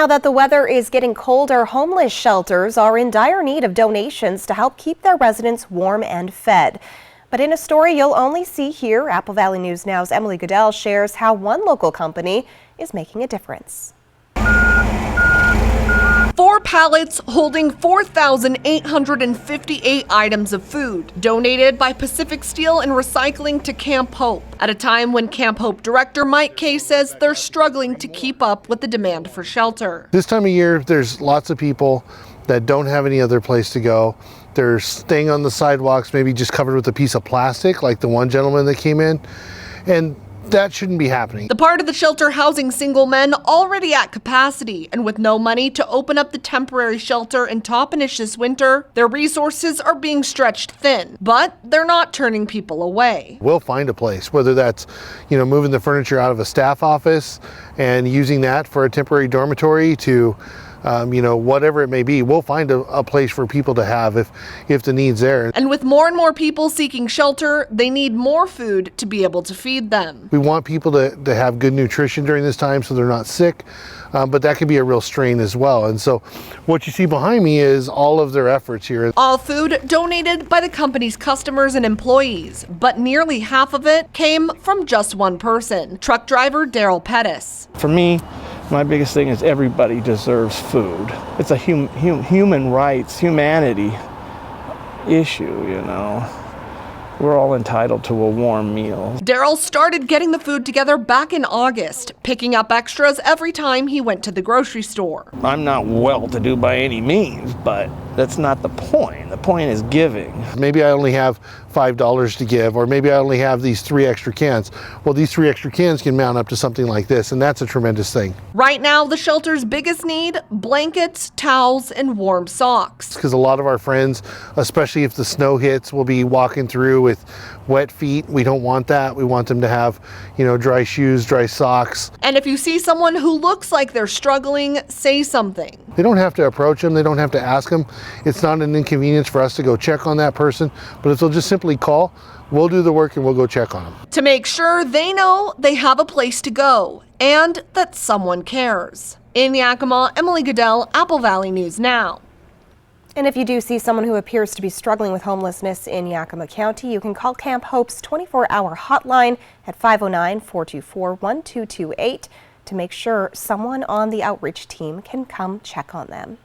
Now that the weather is getting colder, homeless shelters are in dire need of donations to help keep their residents warm and fed. But in a story you'll only see here, Apple Valley News Now's Emily Goodell shares how one local company is making a difference. 4 pallets holding 4,858 items of food donated by Pacific Steel and Recycling to Camp Hope at a time when Camp Hope director Mike Kay says they're struggling to keep up with the demand for shelter. This time of year, there's lots of people that don't have any other place to go. They're staying on the sidewalks, maybe just covered with a piece of plastic, like the one gentleman that came in, and that shouldn't be happening. The part of the shelter housing single men already at capacity, and with no money to open up the temporary shelter in Toppenish this winter, their resources are being stretched thin, but they're not turning people away. We'll find a place, whether that's, moving the furniture out of a staff office and using that for a temporary dormitory to whatever it may be. We'll find a place for people to have if the need's there. And with more and more people seeking shelter, they need more food to be able to feed them. We want people to have good nutrition during this time so they're not sick, but that can be a real strain as well. And so what you see behind me is all of their efforts here. All food donated by the company's customers and employees, but nearly half of it came from just one person, truck driver Daryl Pettis. For me, my biggest thing is everybody deserves food. It's a human rights, humanity issue, We're all entitled to a warm meal. Daryl started getting the food together back in August, picking up extras every time he went to the grocery store. I'm not well-to-do by any means, but that's not the point. The point is giving. Maybe I only have $5 to give, or maybe I only have these 3 extra cans. Well, these 3 extra cans can mount up to something like this, and that's a tremendous thing. Right now, the shelter's biggest need, blankets, towels, and warm socks. Because a lot of our friends, especially if the snow hits, will be walking through with wet feet. We don't want that. We want them to have, dry shoes, dry socks. And if you see someone who looks like they're struggling, say something. They don't have to approach them. They don't have to ask them. It's not an inconvenience for us to go check on that person, but if they'll just simply call, we'll do the work and we'll go check on them. To make sure they know they have a place to go and that someone cares. In Yakima, Emily Goodell, Apple Valley News Now. And if you do see someone who appears to be struggling with homelessness in Yakima County, you can call Camp Hope's 24-hour hotline at 509-424-1228 to make sure someone on the outreach team can come check on them.